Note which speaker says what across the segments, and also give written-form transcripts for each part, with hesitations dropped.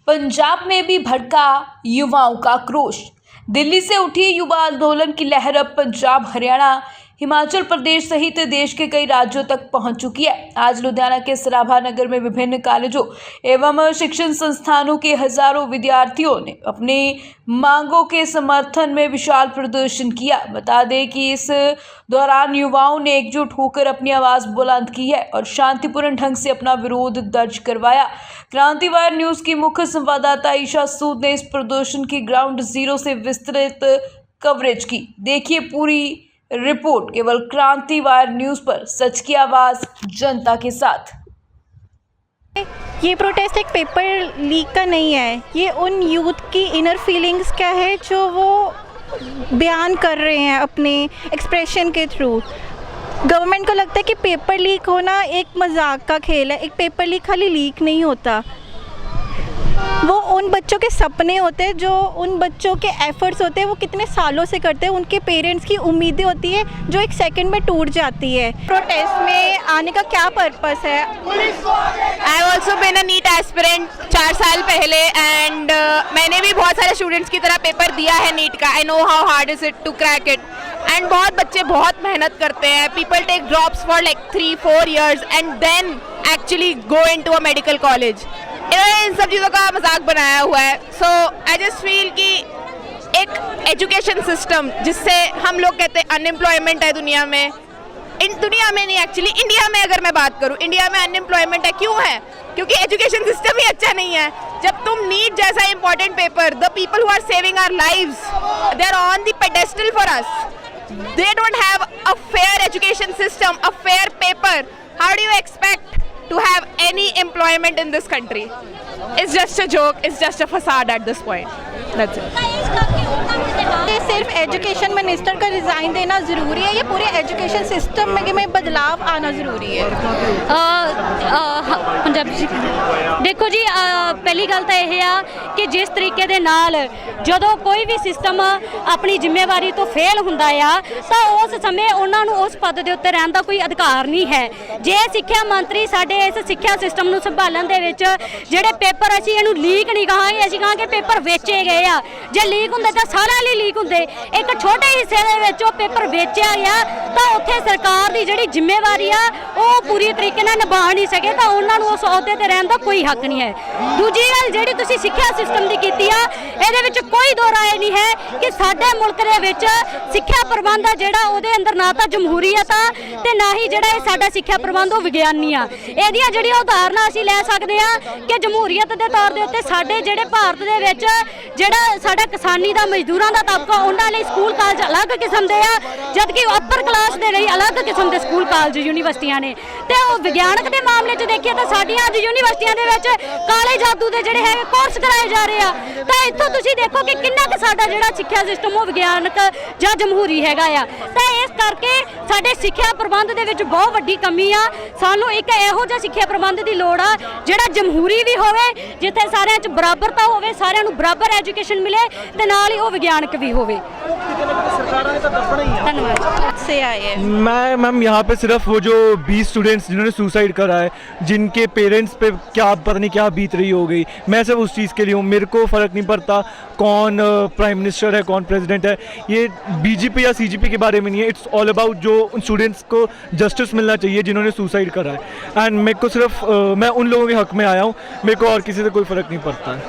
Speaker 1: पंजाब में भी भड़का युवाओं का क्रोश। दिल्ली से उठी युवा आंदोलन की लहर अब पंजाब, हरियाणा, हिमाचल प्रदेश सहित देश के कई राज्यों तक पहुंच चुकी है। आज लुधियाना के सराभा नगर में विभिन्न कॉलेजों एवं शिक्षण संस्थानों के हजारों विद्यार्थियों ने अपनी मांगों के समर्थन में विशाल प्रदर्शन किया। बता दें कि इस दौरान युवाओं ने एकजुट होकर अपनी आवाज बुलंद की है और शांतिपूर्ण ढंग से अपना विरोध दर्ज करवाया। क्रांतिवार न्यूज की मुख्य संवाददाता ईशा सूद ने इस प्रदर्शन की ग्राउंड जीरो से विस्तृत कवरेज की। देखिए पूरी रिपोर्ट केवल क्रांतिवार न्यूज पर। सच की आवाज जनता के साथ।
Speaker 2: ये प्रोटेस्ट एक पेपर लीक का नहीं है, ये उन यूथ की इनर फीलिंग्स का है जो वो बयान कर रहे हैं अपने एक्सप्रेशन के थ्रू। गवर्नमेंट को लगता है कि पेपर लीक होना एक मजाक का खेल है। एक पेपर लीक खाली लीक नहीं होता, वो उन बच्चों के सपने होते हैं, जो उन बच्चों के एफर्ट्स होते हैं, वो कितने सालों से करते हैं, उनके पेरेंट्स की उम्मीदें होती है जो एक सेकंड में टूट जाती है। प्रोटेस्ट में आने का क्या पर्पस है?
Speaker 3: I also been a NEET aspirant 4 साल पहले एंड मैंने भी बहुत सारे स्टूडेंट्स की तरह पेपर दिया है नीट का। I know how hard is it to crack it and बहुत बच्चे बहुत मेहनत करते हैं। People take drops for like 3-4 years and then actually go into a medical college. इन्होंने इन सब चीज़ों का मजाक बनाया हुआ है। सो आई जस्ट फील कि एक एजुकेशन सिस्टम जिससे हम लोग कहते हैं अनएम्प्लॉयमेंट है दुनिया में, दुनिया में नहीं एक्चुअली इंडिया में अगर मैं बात करूं, इंडिया में अनएम्प्लॉयमेंट है। क्यों है? क्योंकि एजुकेशन सिस्टम ही अच्छा नहीं है। जब तुम नीट जैसा important paper, the people who are saving our lives, they are on the pedestal for us, they don't have a fair education system, a fair paper, how do you expect to have any employment in this country? It's just a joke, it's just a facade at this point. That's it.
Speaker 2: सिर्फ education minister का resign देना ज़रूरी है, ये पूरे education system में बदलाव आना ज़रूरी है?
Speaker 4: पंजाबी देखो जी, पहली गल तो यह है कि जिस तरीके दे नाल जदों कोई भी सिस्टम अपनी जिम्मेवारी तो फेल हुंदा आ तो उस समय उन्हां नूं उस पद दे उत्ते रहण दा कोई अधिकार नहीं है। जे सिक्ख्या मंत्री साडे इस सिक्ख्या सिस्टम नूं संभालण दे विच जिहड़े पेपर असीं इहनूं लीक नहीं कहांगे, असीं कहांगे पेपर वेचे गए आ। जे लीक हुंदे तां सारा ਲਈ ਲੀਕ ਹੁੰਦੇ, एक छोटे हिस्से ਦੇ ਵਿੱਚ ਉਹ पेपर ਵੇਚਿਆ ਗਿਆ ਤਾਂ ਉੱਥੇ ਸਰਕਾਰ ਦੀ ਜਿਹੜੀ ਜ਼ਿੰਮੇਵਾਰੀ ਆ ਉਹ ਪੂਰੀ ਤਰੀਕੇ ਨਾਲ ਨਿਭਾ ਨਹੀਂ ਸਕੇ ਤਾਂ ਉਹਨਾਂ ਨੂੰ ਉਸ ਅਹੁਦੇ ਤੇ ਰਹਿਣ ਦਾ ਕੋਈ ਹੱਕ ਨਹੀਂ ਹੈ। ਦੂਜੀ ਗੱਲ ਜਿਹੜੀ ਤੁਸੀਂ ਸਿੱਖਿਆ ਸਿਸਟਮ ਦੀ ਕੀਤੀ ਆ, ਇਹਦੇ ਵਿੱਚ ਕੋਈ ਦੋ ਰਾਏ ਨਹੀਂ ਹੈ ਕਿ ਸਾਡੇ ਮੁਲਕ ਦੇ ਵਿੱਚ ਸਿੱਖਿਆ ਪ੍ਰਬੰਧ ਆ ਜਿਹੜਾ ਉਹਦੇ ਅੰਦਰ ਨਾ ਤਾਂ ਜਮਹੂਰੀਅਤ ਆ ਤੇ ਨਾ ਹੀ ਜਿਹੜਾ ਇਹ ਸਾਡਾ ਸਿੱਖਿਆ ਪ੍ਰਬੰਧ ਉਹ ਵਿਗਿਆਨੀ ਆ। ਇਹਦੀਆਂ ਜਿਹੜੀਆਂ ਉਦਾਹਰਨਾਂ ਅਸੀਂ ਲੈ ਸਕਦੇ ਆ ਕਿ ਜਮਹੂਰੀਅਤ ਦੇ ਤੌਰ ਦੇ ਉੱਤੇ ਸਾਡੇ ਜਿਹੜੇ ਭਾਰਤ ਦੇ ਵਿੱਚ ਜਿਹੜਾ ਸਾਡਾ ਕਿਸਾਨੀ ਦਾ ਮਜ਼ਦੂਰਾਂ ਦਾ ਤਬਕਾ ਉਹਨਾਂ ਲਈ ਸਕੂਲ ਕਾਲਜ अलग किस्म के आ, जबकि अपर क्लास के लिए अलग किस्म के स्कूल कालज यूनीवर्सिटियां ने। तो विज्ञानक के मामले च देखिए तो साडियां अज यूनीवर्सिटियां दे विच काले जादू के जिहड़े है कोर्स कराए जा रहे हैं। तो इत्थों तुसीं देखो कि किन्ना क साडा जिहड़ा सिक्ख्या सिस्टम वो विज्ञानक जां जमहूरी हैगा आ। तो इस करके साडे सिक्ख्या प्रबंध दे विच बहुत वड्डी कमी आ। सानूं एक इहो जिहा सिक्ख्या प्रबंध की लोड़ आ जिहड़ा जमहूरी भी होवे, जिथे सारिਆਂ च बराबरता होवे, सारिਆਂ नूं बराबर एजुकेशन मिले ते नाल ही वो विज्ञानक भी होवे।
Speaker 2: धन्यवाद। से आए हैं
Speaker 5: मैम यहाँ पे सिर्फ वो जो 20 स्टूडेंट्स जिन्होंने सुसाइड करा है, जिनके पेरेंट्स पे क्या पता नहीं क्या बीत रही हो गई, मैं सिर्फ उस चीज़ के लिए हूँ। मेरे को फ़र्क नहीं पड़ता कौन प्राइम मिनिस्टर है, कौन प्रेसिडेंट है, ये बीजेपी या सीजेपी के बारे में नहीं है। इट्स ऑल अबाउट जो उन स्टूडेंट्स को जस्टिस मिलना चाहिए जिन्होंने सुसाइड करा है। एंड मेरे को सिर्फ मैं उन लोगों के हक़ में आया हूँ, मेरे को और किसी से कोई फ़र्क नहीं पड़ता है।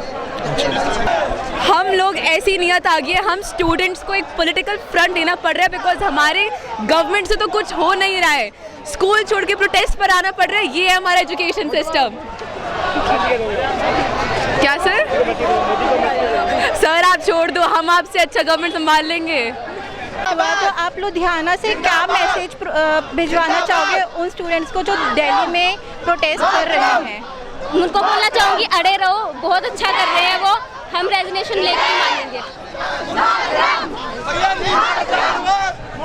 Speaker 3: हम लोग ऐसी नियत आ गई है, हम स्टूडेंट्स को एक पॉलिटिकल फ्रंट देना पड़ रहा है बिकॉज हमारे गवर्नमेंट से तो कुछ हो नहीं रहा है। स्कूल छोड़ के प्रोटेस्ट पर आना पड़ रहा है। ये है हमारा एजुकेशन सिस्टम। क्या सर आप छोड़ दो, हम आपसे अच्छा गवर्नमेंट संभाल लेंगे।
Speaker 2: तो आप लुधियाना से क्या मैसेज भिजवाना चाहोगे उन स्टूडेंट्स को जो दिल्ली में प्रोटेस्ट कर रहे हैं?
Speaker 4: उनको बोलना चाहूँगी अड़े रहो, बहुत अच्छा कर रहे हैं वो, हम रेजिग्नेशन लेकर मानेंगे।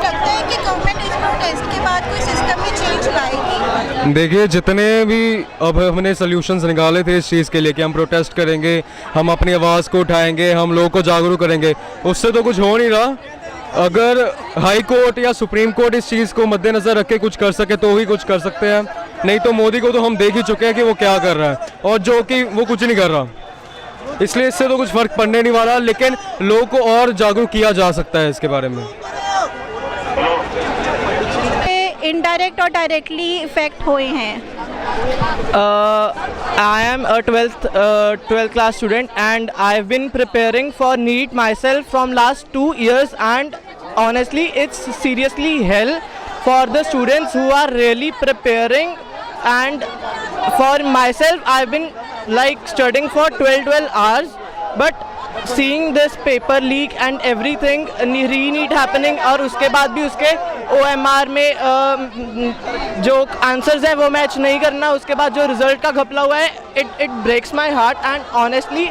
Speaker 2: लगता है कि गवर्नमेंट इस प्रोटेस्ट के बाद कोई सिस्टम में चेंज लाएगी?
Speaker 6: देखिए, जितने भी अब हमने सॉल्यूशंस निकाले थे इस चीज़ के लिए कि हम प्रोटेस्ट करेंगे, हम अपनी आवाज़ को उठाएंगे, हम लोगों को जागरूक करेंगे, उससे तो कुछ हो नहीं रहा। अगर हाई कोर्ट या सुप्रीम कोर्ट इस चीज़ को मद्देनज़र रख के कुछ कर सके तो ही कुछ कर सकते हैं, नहीं तो मोदी को तो हम देख ही चुके हैं कि वो क्या कर रहा है और जो कि वो कुछ नहीं कर रहा। इसलिए इससे तो कुछ फ़र्क पड़ने नहीं वाला, लेकिन लोगों को और जागरूक किया जा सकता है इसके बारे में।
Speaker 2: इनडायरेक्ट और डायरेक्टली इफेक्ट हुए हैं।
Speaker 7: I am a 12th class student and I've been preparing for NEET myself from last 2 years, and honestly it's seriously hell for the students who are really preparing. And for myself I've been like studying for 12 hours, but seeing this paper leak and everything, re-NEET happening, और उसके बाद भी उसके OMR में जो answers हैं वो match नहीं करना, उसके बाद जो रिजल्ट का घपला हुआ है, it breaks my heart. And honestly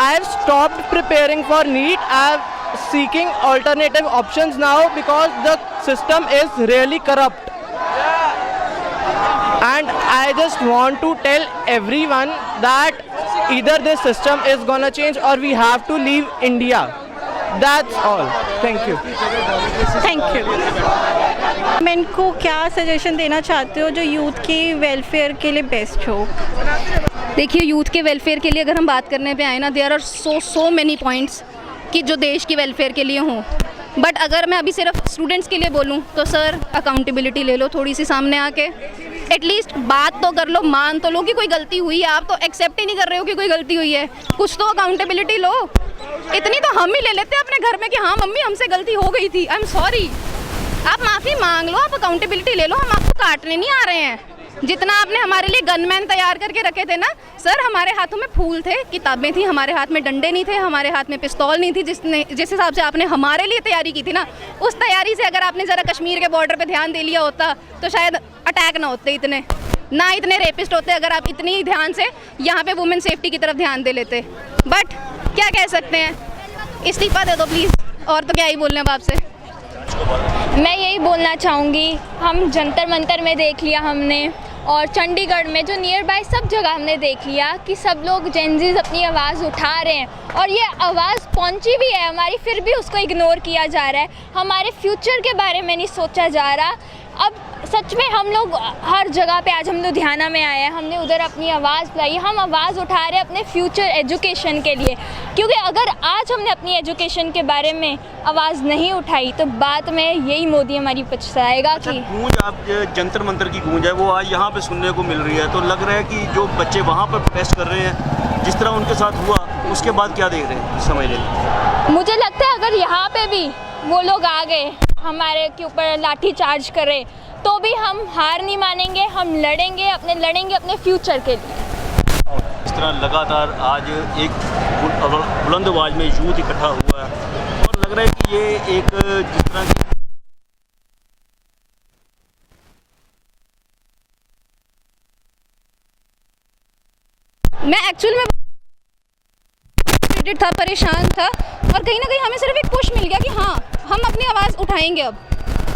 Speaker 7: I have stopped preparing for NEET. I am seeking alternative options now because the system is really corrupt. And I just want to tell everyone that either this system is gonna change or we have to leave India. That's all. Thank you.
Speaker 2: Thank you. मैं इनको क्या suggestion देना चाहते हो जो youth की welfare के लिए बेस्ट हो?
Speaker 8: देखिए, यूथ के वेलफेयर के लिए अगर हम बात करने पे आए ना, there are so many points कि जो देश की वेलफेयर के लिए हों, बट अगर मैं अभी सिर्फ स्टूडेंट्स के लिए बोलूं तो सर अकाउंटेबिलिटी ले लो थोड़ी सी सामने आके, एटलीस्ट बात तो कर लो, मान तो लो कि कोई गलती हुई है। आप तो एक्सेप्ट ही नहीं कर रहे हो कि कोई गलती हुई है, कुछ तो अकाउंटेबिलिटी लो। इतनी तो हम ही ले लेते हैं अपने घर में कि हाँ मम्मी हमसे गलती हो गई थी, आई एम सॉरी। आप माफ़ी मांग लो, आप अकाउंटेबिलिटी ले लो, हम आपको काटने नहीं आ रहे हैं। जितना आपने हमारे लिए गनमैन तैयार करके रखे थे ना सर, हमारे हाथों में फूल थे, किताबें थी, हमारे हाथ में डंडे नहीं थे, हमारे हाथ में पिस्तौल नहीं थी। जिस हिसाब से आपने हमारे लिए तैयारी की थी ना, उस तैयारी से अगर आपने ज़रा कश्मीर के बॉर्डर पे ध्यान दे लिया होता तो शायद अटैक ना होते इतने, ना इतने रेपिस्ट होते, अगर आप इतनी ध्यान से यहाँ पे वुमेन सेफ्टी की तरफ ध्यान दे लेते। बट क्या कह सकते हैं, इस्तीफ़ा दे दो प्लीज़, और तो क्या ही बोलना अब आपसे।
Speaker 9: मैं यही बोलना चाहूँगी, हम जंतर मंतर में देख लिया हमने, और चंडीगढ़ में जो नियर बाय सब जगह हमने देख लिया कि सब लोग जेनजीज अपनी आवाज़ उठा रहे हैं, और ये आवाज़ पहुंची भी है हमारी, फिर भी उसको इग्नोर किया जा रहा है। हमारे फ्यूचर के बारे में नहीं सोचा जा रहा। अब सच में हम लोग हर जगह पे, आज हम लुधियाना में आए हैं, हमने उधर अपनी आवाज़ बुलाई, हम आवाज़ उठा रहे हैं अपने फ्यूचर एजुकेशन के लिए, क्योंकि अगर आज हमने अपनी एजुकेशन के बारे में आवाज़ नहीं उठाई तो बाद में यही मोदी हमारी पछताएगा। कि
Speaker 10: गूंज आप जंतर मंतर की गूंज है वो आज यहाँ पे सुनने को मिल रही है, तो लग रहा है कि जो बच्चे वहाँ पर प्रोटेस्ट कर रहे हैं, जिस तरह उनके साथ हुआ, उसके बाद क्या देख रहे हैं समझ रहे?
Speaker 9: मुझे लगता है अगर यहाँ पे भी वो लोग आ गए हमारे के ऊपर लाठी चार्ज करे तो भी हम हार नहीं मानेंगे, हम लड़ेंगे अपने फ्यूचर के लिए।
Speaker 10: इस तरह लगातार आज एक बुलंद आवाज में यूथ इकट्ठा हुआ है, और लग रहा है कि ये एक जिस तरह की
Speaker 8: मैं एक्चुअल में था, परेशान था, और कहीं ना कहीं हमें सिर्फ एक पुश मिल गया कि हाँ हम अपनी आवाज़ उठाएंगे अब।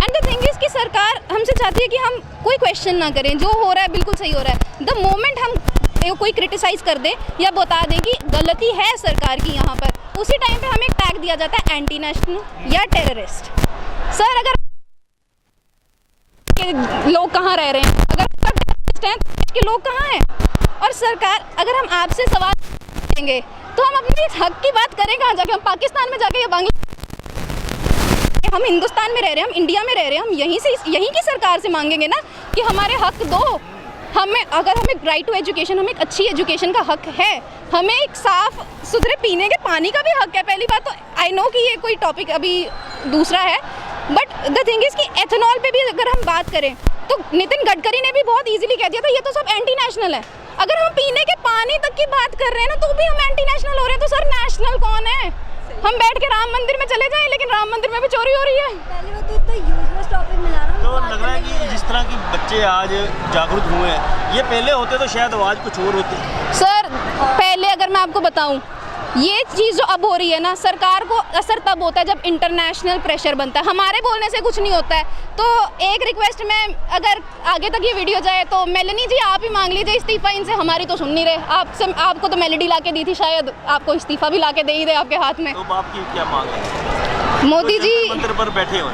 Speaker 8: एंड द थिंग इज़ कि सरकार हमसे चाहती है कि हम कोई क्वेश्चन ना करें, जो हो रहा है बिल्कुल सही हो रहा है। द मोमेंट हम कोई क्रिटिसाइज़ कर दे या बता दें कि गलती है सरकार की यहाँ पर, उसी टाइम पे हमें टैग दिया जाता है एंटी नेशनल या टेररिस्ट। सर अगर लोग कहाँ रह रहे हैं, अगर टेररिस्ट हैं तो देश के लोग कहाँ हैं? और सरकार, अगर हम आपसे सवाल करेंगे तो हम अपने हक की बात करें कहाँ जाके? हम पाकिस्तान में जाके या बांग्लादेश? हम हिंदुस्तान में रह रहे हैं, हम इंडिया में रह रहे हैं, हम यहीं की सरकार से मांगेंगे ना कि हमारे हक दो हमें। अगर हमें राइट टू एजुकेशन, हमें एक अच्छी एजुकेशन का हक है, हमें एक साफ सुथरे पीने के पानी का भी हक है। पहली बात तो आई नो कि ये कोई टॉपिक अभी दूसरा है, बट द थिंग इज़ कि एथेनॉल पे भी अगर हम बात करें तो नितिन गडकरी ने भी बहुत इजीली कह दिया था ये तो सब एंटी नेशनल है। अगर हम पीने के पानी तक की बात कर रहे हैं ना तो भी हम एंटी नेशनल हो रहे हैं, तो सर नेशनल कौन है? हम बैठ के राम मंदिर में चले जाएं, लेकिन राम मंदिर में भी चोरी हो रही है।
Speaker 10: तो लग रहा है कि जिस तरह की बच्चे आज जागरूक हुए हैं, ये पहले होते तो शायद आवाज़ कुछ और होती।
Speaker 8: सर पहले अगर मैं आपको बताऊं, ये चीज़ जो अब हो रही है ना, सरकार को असर तब होता है जब इंटरनेशनल प्रेशर बनता है, हमारे बोलने से कुछ नहीं होता है। तो एक रिक्वेस्ट में, अगर आगे तक ये वीडियो जाए तो मेलनी जी आप ही मांग लीजिए इस्तीफ़ा इनसे, हमारी तो सुन नहीं रहे। आपको तो मेलेडी ला के दी थी, शायद आपको इस्तीफ़ा भी ला के दे ही दे आपके हाथ में।
Speaker 10: तो आपकी क्या मांग है?
Speaker 8: मोदी जी
Speaker 10: मंदिर पर बैठे हुए,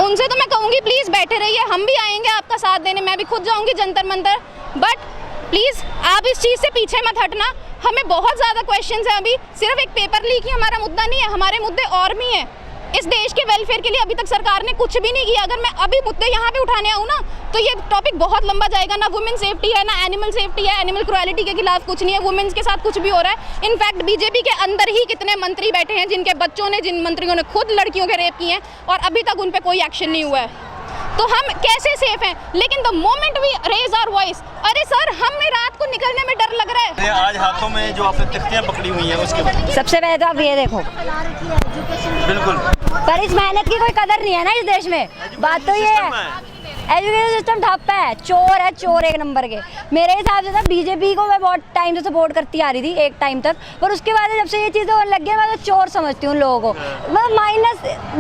Speaker 8: उनसे तो मैं कहूँगी प्लीज़ बैठे रहिए, हम भी आएंगे आपका साथ देने, मैं भी खुद जाऊँगी जंतर मंतर। बट प्लीज़ आप इस चीज़ से पीछे मत हटना। हमें बहुत ज़्यादा क्वेश्चंस हैं अभी, सिर्फ एक पेपर लीक ही हमारा मुद्दा नहीं है, हमारे मुद्दे और भी हैं। इस देश के वेलफेयर के लिए अभी तक सरकार ने कुछ भी नहीं किया। अगर मैं अभी मुद्दे यहाँ पे उठाने आऊँ ना तो ये टॉपिक बहुत लंबा जाएगा। ना वुमेन सेफ्टी है, ना एनिमल सेफ्टी है, एनिमल क्रुएलिटी के खिलाफ कुछ नहीं है, वुमेन्स के साथ कुछ भी हो रहा है। इनफैक्ट बीजेपी के अंदर ही कितने मंत्री बैठे हैं जिनके बच्चों ने, जिन मंत्रियों ने खुद लड़कियों के रेप किए हैं और अभी तक उन पर कोई एक्शन नहीं हुआ है। तो हम कैसे सेफ हैं? लेकिन the moment we raise our voice, अरे सर हमें रात को निकलने में डर लग रहा है।
Speaker 10: आज हाथों में जो आपने तख्तियां पकड़ी हुई हैं उसके बाद
Speaker 4: सबसे पहले तो आप ये देखो,
Speaker 10: बिल्कुल
Speaker 4: पर इस मेहनत की कोई कदर नहीं है ना इस देश में। बात तो ये है, एजुकेशन सिस्टम ठप है, चोर है, चोर एक नंबर के। मेरे हिसाब से बीजेपी को मैं बहुत टाइम से सपोर्ट करती आ रही थी, एक टाइम तक, पर उसके बाद जब से ये चीज़ें होने लग गई मैं तो चोर समझती हूँ उन लोगों को। मतलब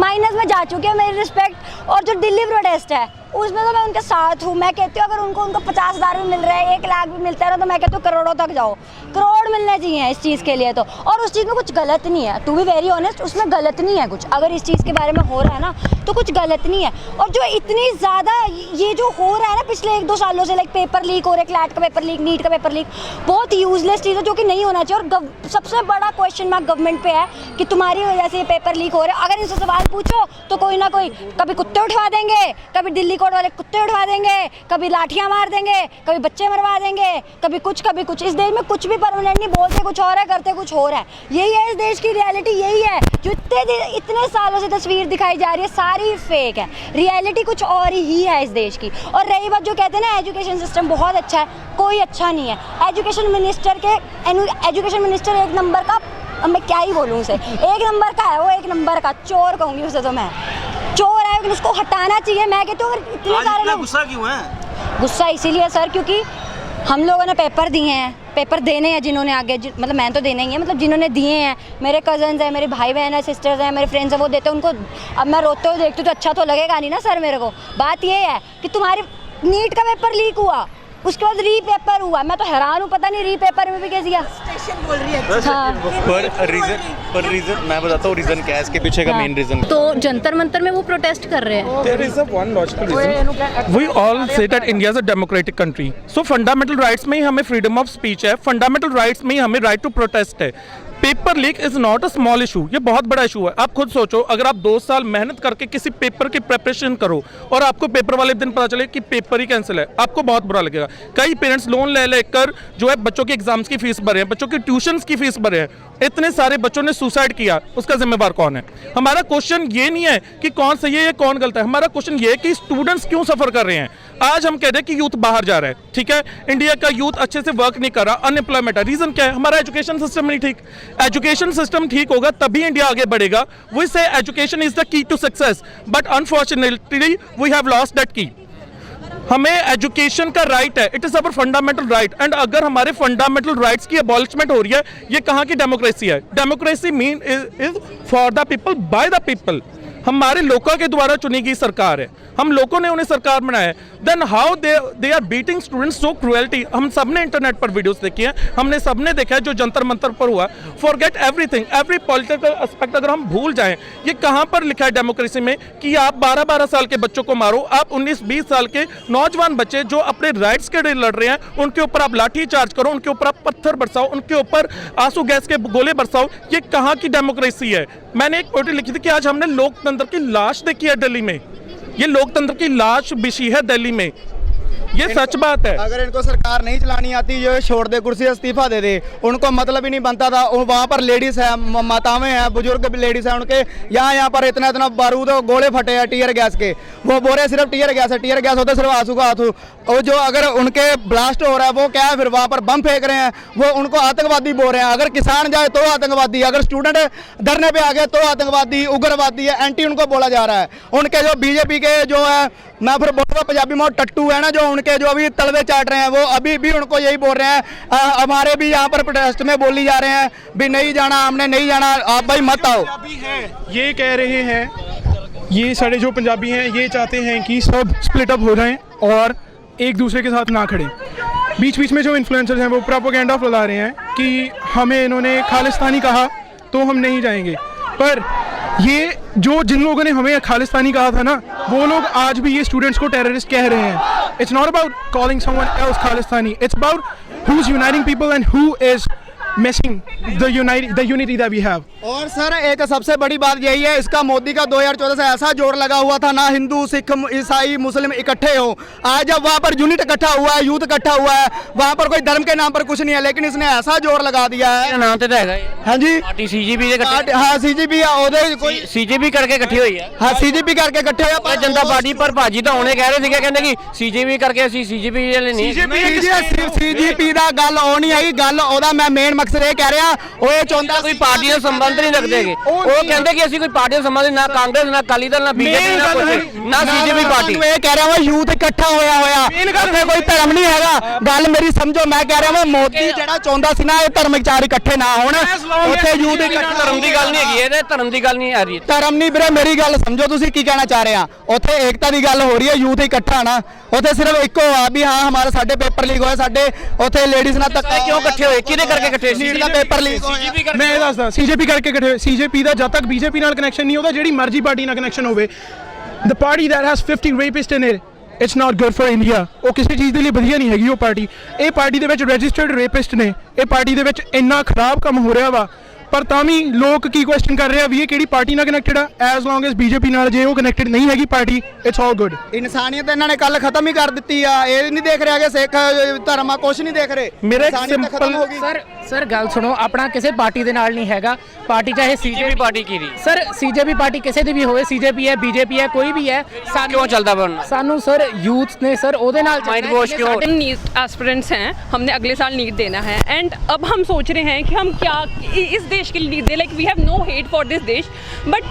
Speaker 4: माइनस में जा चुकी है मेरी रिस्पेक्ट। और जो दिल्ली प्रोटेस्ट है उसमें तो मैं उनके साथ हूँ। मैं कहती हूँ अगर उनको 50,000 भी मिल रहा है, 1 लाख भी मिलता है ना, तो मैं कहती हूँ करोड़ों तक जाओ, करोड़ मिलने चाहिए इस चीज़ के लिए तो। और उस चीज़ में कुछ गलत नहीं है, टू बी वेरी ऑनेस्ट, उसमें गलत नहीं है कुछ। अगर इस चीज़ के बारे में हो रहा है ना तो कुछ गलत नहीं है। और जो इतनी ज़्यादा ये जो हो रहा है ना पिछले 1-2 सालों से, लाइक पेपर लीक हो रहा है, क्लैट का पेपर लीक, नीट का पेपर लीक, बहुत यूजलेस चीज़ है जो कि नहीं होना चाहिए। और सबसे बड़ा क्वेश्चन मार्क गवर्नमेंट पे है कि तुम्हारी वजह से ये पेपर लीक हो रहा है। अगर इनसे सवाल पूछो तो कोई ना कोई कभी कुत्ते उठवा देंगे, कभी दिल्ली कोर्ट वाले कुत्ते उठवा देंगे, कभी लाठियां मार देंगे, कभी बच्चे मरवा देंगे, कभी कुछ कभी कुछ। इस देश में कुछ भी परमानेंट नहीं, बोलते कुछ और है, करते कुछ और है। यही है इस देश की रियलिटी, यही है जो इतने सालों से तस्वीर दिखाई जा रही है, सारी फेक है। रियलिटी कुछ और ही है इस देश की। और रही बात जो कहते हैं ना एजुकेशन सिस्टम बहुत अच्छा है, कोई अच्छा नहीं है। एजुकेशन मिनिस्टर एक नंबर का, अब मैं क्या ही बोलूँ उसे, एक नंबर का है वो, एक नंबर का चोर कहूँगी उसे तो मैं। चोर है लेकिन उसको हटाना चाहिए। मैं कहती हूँ अगर इतने सारे लोग,
Speaker 10: गुस्सा क्यों है?
Speaker 4: गुस्सा इसीलिए सर क्योंकि हम लोगों ने पेपर दिए हैं, पेपर देने हैं जिन्होंने आगे, मतलब मैं तो देने ही है, मतलब जिन्होंने दिए हैं, मेरे कजन्स हैं, मेरे भाई बहन हैं, सिस्टर्स हैं, मेरे फ्रेंड्स हैं, वो देते हैं उनको। अब मैं रोते हुए देखती हूँ तो अच्छा तो लगेगा नहीं ना सर मेरे को। बात ये है कि तुम्हारी नीट का पेपर लीक हुआ, उसके बाद री पेपर हुआ, मैं तो हैरान हूँ, पता नहीं री पेपर में भी कैसे किया। हाँ।
Speaker 11: पर रीजन मैं बताता हूँ रीजन क्या है इसके पीछे का मेन रीजन।
Speaker 8: तो जंतर मंतर में वो प्रोटेस्ट कर रहे हैं।
Speaker 5: There is a one logical reason. We all say that India is a democratic country. So fundamental rights में ही हमें freedom of speech है, fundamental rights में ही हमें right to protest है। Paper leak is not a small issue, ये बहुत बड़ा issue है। आप खुद सोचो, अगर आप 2 साल मेहनत करके किसी पेपर की प्रिपरेशन करो और आपको पेपर वाले दिन पता चले कि पेपर ही कैंसिल है, आपको बहुत बुरा लगेगा। कई पेरेंट्स लोन ले लेकर जो है बच्चों के एग्जाम्स की फीस भरे हैं, बच्चों की ट्यूशन्स की फीस भरे हैं। इतने सारे बच्चों ने सुसाइड किया, उसका जिम्मेवार कौन है? हमारा क्वेश्चन ये नहीं है कि कौन सही है या कौन गलत है, हमारा क्वेश्चन ये है कि स्टूडेंट्स क्यों सफर कर रहे हैं। आज हम कह रहे हैं कि यूथ बाहर जा रहा है, ठीक है, इंडिया का यूथ अच्छे से वर्क नहीं कर रहा, अनएम्प्लॉयमेंट है। रीजन क्या है? हमारा एजुकेशन सिस्टम नहीं ठीक। एजुकेशन सिस्टम ठीक होगा तभी इंडिया आगे बढ़ेगा। We say education is the key to success, but unfortunately we have lost that key. हमें एजुकेशन का राइट है, it is our fundamental right. And अगर हमारे फंडामेंटल राइट्स की अबॉलिशमेंट हो रही है, ये कहाँ की डेमोक्रेसी है? Democracy mean is for the people by the people. हमारे लोगों के द्वारा चुनी गई सरकार है, हम लोगों ने उन्हें सरकार बनाया है। Then how they are beating students so cruelty. हम सब ने इंटरनेट पर वीडियोस देखी हैं, हमने सब ने देखा है जो जंतर मंतर पर हुआ। Forget everything, every political aspect अगर हम भूल जाएं, ये कहाँ पर लिखा है डेमोक्रेसी में कि आप 12-12 साल के बच्चों को मारो, आप 19-20 साल के नौजवान बच्चे जो अपने राइट्स के लिए लड़ रहे हैं उनके ऊपर आप लाठी चार्ज करो, उनके ऊपर आप पत्थर बरसाओ, उनके ऊपर आंसू गैस के गोले बरसाओ। ये कहाँ की डेमोक्रेसी है? मैंने एक पोएट्री लिखी थी कि आज हमने लोकतंत्र की लाश देखी है दिल्ली में, ये लोकतंत्र की लाश बिछी है दिल्ली में, ये सच बात है।
Speaker 7: अगर इनको सरकार नहीं चलानी आती, जो छोड़ दे कुर्सी इस्तीफा दे दे, उनको मतलब ही नहीं बनता था। वहाँ पर लेडीज़ है, माताएं हैं, बुजुर्ग भी लेडीज़ हैं, उनके यहाँ पर इतना इतना बारूद और गोले फटे हैं टीयर गैस के। वो बोल रहे सिर्फ टीयर गैस है, टीयर गैस होता है सिर्फ आंसू का आंसू। और जो अगर उनके ब्लास्ट हो रहा है वो क्या है, फिर वहाँ पर बम फेंक रहे हैं, वो उनको आतंकवादी बोल रहे हैं। अगर किसान जाए तो आतंकवादी, अगर स्टूडेंट धरने पे आ गए तो आतंकवादी, उग्रवादी है, एंटी उनको बोला जा रहा है। उनके जो बीजेपी के जो है, मैं फिर बोलूँगा पंजाबी में टट्टू है ना, जो उनके जो अभी तलवे चाट रहे हैं, वो अभी भी उनको यही बोल रहे हैं। हमारे भी यहाँ पर प्रोटेस्ट में बोली जा रहे हैं भी नहीं जाना, हमने नहीं जाना, आप भाई मत आओ।
Speaker 5: ये कह रहे हैं, ये सारे जो पंजाबी हैं ये चाहते हैं कि सब स्प्लिट अप हो जाएं और एक दूसरे के साथ ना खड़े। बीच बीच में जो इन्फ्लुएंसर्स हैं वो प्रोपेगेंडा फैला रहे हैं कि हमें इन्होंने खालिस्तानी कहा तो हम नहीं जाएंगे। पर ये जो जिन लोगों ने हमें खालिस्तानी कहा था ना, वो लोग आज भी ये स्टूडेंट्स को टेररिस्ट कह रहे हैं।
Speaker 12: It's not about calling someone else Khalistani. It's about who's uniting people and who is missing the unity that we have.
Speaker 13: और सर एक सबसे बड़ी बात यही है, इसका मोदी का 2014 से ऐसा जोर लगा हुआ था, ना हिंदू सिख ईसाई मुस्लिम इकट्ठे हो। आज जब वहाँ पर यूनिट इकट्ठा हुआ है, यूथ इकट्ठा हुआ है, वहाँ पर कोई धर्म के नाम पर कुछ नहीं है, लेकिन इसने ऐसा जोर लगा दिया है।
Speaker 7: नाम तो है
Speaker 13: हाँ जी,
Speaker 7: पार्टी सीजीपी
Speaker 13: हाँ सीजीपी कोई
Speaker 7: सीजीपी करके इकट्ठी हुई है।
Speaker 13: हाँ सीजीपी करके इकट्ठे हुए
Speaker 7: जनता पार्टी पर भाजी तो होने कह रहे थे, कहते कि सीजीपी करके ਅਸੀਂ ਸੀਜੀਪੀ ਵਾਲੇ ਨਹੀਂ
Speaker 13: ਸੀਜੀਪੀ ਦਾ ਗੱਲ ਉਹ ਨਹੀਂ ਹੈਗੀ, ਗੱਲ ਉਹਦਾ ਮੈਂ ਮੇਨ ਮਕਸਦ ਇਹ ਕਹਿ ਰਿਹਾ, ਉਹ ਇਹ ਚਾਹੁੰਦਾ
Speaker 7: ਕੋਈ ਪਾਰਟੀ ਨਾਲ ਸੰਬੰਧ ਨਹੀਂ ਰੱਖਦੇਗੇ। ਉਹ ਕਹਿੰਦੇ ਕਿ ਅਸੀਂ ਕੋਈ ਪਾਰਟੀ ਨਾਲ ਸੰਬੰਧ ਨਾ ਕਾਂਗਰਸ ਨਾ ਅਕਾਲੀ ਦਲ ਨਾ ਬੀਜੇਪੀ ਨਾ ਸੀਜੀਪੀ ਪਾਰਟੀ।
Speaker 13: ਇਹ ਕਹਿ ਰਿਹਾ ਵਾ ਯੂਥ ਇਕੱਠਾ ਹੋਇਆ ਉੱਥੇ ਕੋਈ ਧਰਮ ਨਹੀਂ ਹੈਗਾ। ਗੱਲ ਮੇਰੀ ਸਮਝੋ, ਮੈਂ ਕਹਿ ਰਿਹਾ ਵਾ ਮੋਦੀ ਜਿਹੜਾ ਚਾਹੁੰਦਾ ਸੀ ਨਾ ਇਹ ਧਰਮ ਵਿਚਾਰ ਇਕੱਠੇ ਨਾ ਹੋਣ, ਉੱਥੇ ਯੂਥ
Speaker 7: ਧਰਮ ਦੀ ਗੱਲ ਨਹੀਂ ਹੈਗੀ, ਇਹਦੇ ਧਰਮ ਦੀ ਗੱਲ ਨਹੀਂ ਆ ਰਹੀ।
Speaker 13: ਧਰਮ ਨਹੀਂ ਵੀਰੇ, ਮੇਰੀ ਗੱਲ ਸਮਝੋ, ਤੁਸੀਂ ਕੀ ਕਹਿਣਾ ਚਾਹ ਰਹੇ ਆ। ਉੱਥੇ ਏਕਤਾ ਦੀ ਗੱਲ ਹੋ ਰਹੀ ਹੈ, ਯੂਥ ਇਕੱਠਾ ਨਾ, ਉੱਥੇ ਸਿਰਫ ਇੱਕੋ ਆ ਵੀ ਹਾਂ ਹਮਾਰੇ ਸਾਡੇ ਪੇਪਰ ਲੀਕ ਹੋਏ, ਸਾਡੇ ਉੱਥੇ ਲੇਡੀਜ਼ ਨਾਲ ਧੱਕਾ
Speaker 7: ਕਿਉਂ ਇਕੱਠੇ ਹੋਏ, ਕਿਹਦੇ ਕਰਕੇ ਇਕੱਠੇ?
Speaker 13: ਨੀਟ ਦਾ ਪੇਪਰ ਲੀਕ ਹੋਇਆ।
Speaker 12: ਮੈਂ ਇਹ ਦੱਸਦਾ, ਸੀਜੇਪੀ ਕਰਕੇ ਇਕੱਠੇ ਹੋਏ। ਸੀਜੇਪੀ ਦਾ ਜਦ ਤੱਕ ਬੀਜੇਪੀ ਨਾਲ ਕਨੈਕਸ਼ਨ ਨਹੀਂ ਉਹਦਾ, ਜਿਹੜੀ ਮਰਜ਼ੀ ਪਾਰਟੀ ਨਾਲ ਕਨੈਕਸ਼ਨ ਹੋਵੇ, ਦ party that has 50 rapist in it, it's not good for India. ਉਹ ਕਿਸੇ ਚੀਜ਼ ਦੇ ਲਈ ਵਧੀਆ ਨਹੀਂ ਹੈਗੀ ਉਹ ਪਾਰਟੀ। ਇਹ ਪਾਰਟੀ ਦੇ ਵਿੱਚ ਰਜਿਸਟਰਡ ਰੇਪਿਸਟ ਨੇ, ਇਹ ਪਾਰਟੀ ਦੇ ਵਿੱਚ ਇੰਨਾ ਖਰਾਬ ਕੰਮ ਹੋ ਰਿਹਾ ਵਾ, ਪਰ ਤਾਂ ਵੀ ਲੋਕ ਕੀ ਕੁਐਸਚਨ ਕਰ ਰਹੇ ਆ ਵੀ ਇਹ ਕਿਹੜੀ ਪਾਰਟੀ ਨਾਲ ਕਨੈਕਟਡ ਆ। ਐਜ਼ ਲੌਂਗ ਐਜ਼ ਬੀਜੇਪੀ ਨਾਲ ਜੇ ਉਹ ਕਨੈਕਟਡ ਨਹੀਂ ਹੈਗੀ ਪਾਰਟੀ, ਇਟਸ ਆਲ ਗੁੱਡ।
Speaker 13: ਇਨਸਾਨੀਅਤ ਇਹਨਾਂ ਨੇ ਕੱਲ ਖਤਮ ਹੀ ਕਰ ਦਿੱਤੀ ਆ। ਇਹ ਨਹੀਂ ਦੇਖ ਰਿਹਾ ਕਿ ਸਿੱਖ ਧਰਮ ਆ, ਕੁਛ ਨਹੀਂ ਦੇਖ ਰਹੇ।
Speaker 12: ਮੇਰੇ
Speaker 14: ਸਰ ਸਰ ਗੱਲ ਸੁਣੋ, ਆਪਣਾ ਕਿਸੇ ਪਾਰਟੀ ਦੇ ਨਾਲ ਨਹੀਂ ਹੈਗਾ। ਪਾਰਟੀ ਚਾਹੇ ਸੀਜੇਪੀ
Speaker 7: ਪਾਰਟੀ ਕੀ ਦੀ
Speaker 14: ਸਰ, ਸੀਜੇਪੀ ਪਾर्टी किसी ਦੀ ਵੀ ਹੋਵੇ, ਸੀਜੇਪੀ ਹੈ बीजेपी है कोई भी है,
Speaker 7: क्यों चलता बनना
Speaker 14: सानू सर यूथ ने सर ਉਹਦੇ ਨਾਲ
Speaker 7: माइंड वॉश क्यों?
Speaker 3: नीट एस्पिरेंट्स हैं, हमने अगले साल नीट देना है एंड अब हम सोच रहे हैं कि हम क्या इस देश के लिए नीट दें। Like we have no hate for this देश, but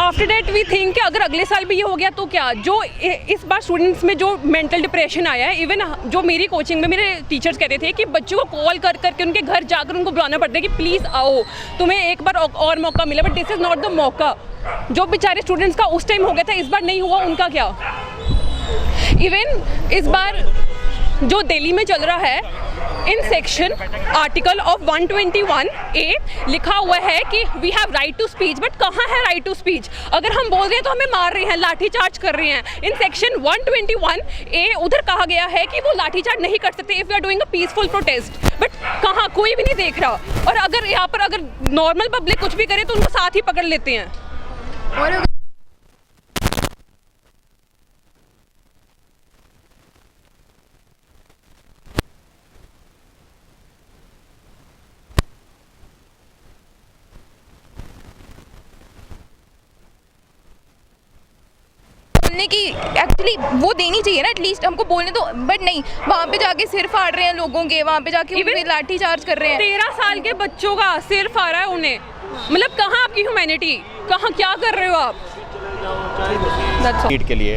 Speaker 3: after that we think कि अगर अगले साल भी ये हो गया तो क्या। जो इस बार स्टूडेंट्स में जो मेंटल डिप्रेशन आया है, इवन जो मेरी कोचिंग में मेरे टीचर्स कहते थे कि बच्चों को कॉल कर करके उनके घर जाकर उनको बुलाना पड़ता है कि प्लीज़ आओ, तुम्हें एक बार और मौका मिला, but this is not the मौका। जो बेचारे स्टूडेंट्स का उस टाइम हो गया था, इस बार नहीं हुआ, उनका क्या। इवन इस बार जो दिल्ली में चल रहा है, in section article of 121A लिखा हुआ है कि we have right to speech, but कहाँ है राइट टू स्पीच। अगर हम बोल रहे हैं तो हमें मार रहे हैं, लाठी चार्ज कर रहे हैं। इन सेक्शन 121A उधर कहा गया है कि वो लाठी चार्ज नहीं कर सकते if you are doing a peaceful protest, but कहाँ, कोई भी नहीं देख रहा। और अगर यहाँ पर अगर नॉर्मल पब्लिक कुछ भी करे तो उनको साथ ही पकड़ लेते हैं। और
Speaker 9: की एक्चुअली वो देनी चाहिए ना, एटलीस्ट हमको बोलने तो, बट नहीं, वहाँ पे जाके सिर फाड़ रहे हैं लोगों के, वहाँ पे जाके उन्हें लाठी चार्ज कर रहे हैं।
Speaker 3: 13 साल के बच्चों का सिर फाड़ रहा है उन्हें, मतलब कहाँ आपकी ह्यूमैनिटी, कहाँ, क्या कर रहे हो आप।
Speaker 11: नीट के लिए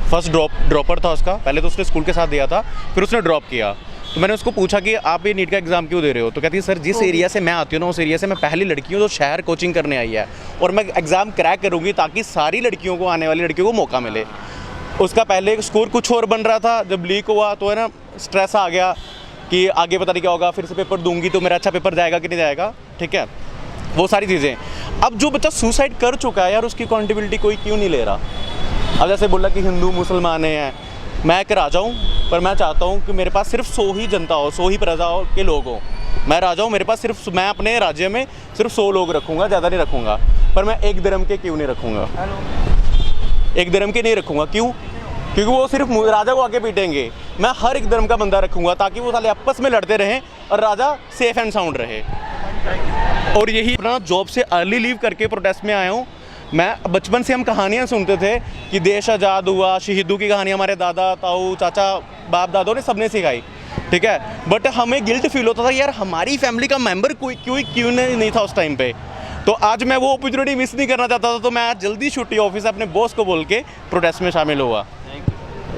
Speaker 11: फर्स्ट ड्रॉपर था उसका, पहले तो उसने स्कूल के साथ दिया था, फिर उसने ड्रॉप किया। तो मैंने उसको पूछा कि आप ये नीट का एग्ज़ाम क्यों दे रहे हो, तो कहती है सर जिस एरिया से मैं आती हूँ ना, उस एरिया से मैं पहली लड़की हूँ जो शहर कोचिंग करने आई है, और मैं एग्ज़ाम क्रैक करूँगी ताकि सारी लड़कियों को, आने वाली लड़कियों को मौका मिले। उसका पहले स्कोर कुछ और बन रहा था, जब लीक हुआ तो है ना स्ट्रेस आ गया कि आगे पता नहीं क्या होगा, फिर से पेपर दूंगी तो मेरा अच्छा पेपर जाएगा कि नहीं जाएगा, ठीक है, वो सारी चीज़ें। अब जो बच्चा सुसाइड कर चुका है यार, उसकी अकाउंटेबिलिटी कोई क्यों नहीं ले रहा। अब जैसे बोला कि हिंदू मुसलमान हैं, मैं एक राजा हूँ, पर मैं चाहता हूँ कि मेरे पास सिर्फ 100 ही जनता हो, 100 ही प्रजा के लोग हों। मैं राजा हूँ, मेरे पास सिर्फ, मैं अपने राज्य में सिर्फ 100 लोग रखूँगा, ज़्यादा नहीं रखूँगा, पर मैं एक धर्म के क्यों नहीं रखूँगा, एक धर्म के नहीं रखूँगा, क्यों? क्योंकि वो सिर्फ राजा को आके पीटेंगे। मैं हर एक धर्म का बंदा रखूँगा ताकि वो साले आपस में लड़ते रहें और राजा सेफ एंड साउंड रहे। और यही अपना जॉब से अर्ली लीव करके प्रोटेस्ट में आया हूँ। मैं बचपन से हम कहानियाँ सुनते थे कि देश आज़ाद हुआ, शहीदों की कहानी हमारे दादा ताऊ चाचा बाप दादों ने सबने सिखाई, ठीक है, बट हमें गिल्ट फील होता था यार हमारी फैमिली का मेंबर कोई क्यों नहीं था उस टाइम पे। तो आज मैं वो अपॉर्चुनिटी मिस नहीं करना चाहता था, तो मैं आज जल्दी छुट्टी ऑफिस अपने बॉस को बोल के प्रोटेस्ट में शामिल हुआ।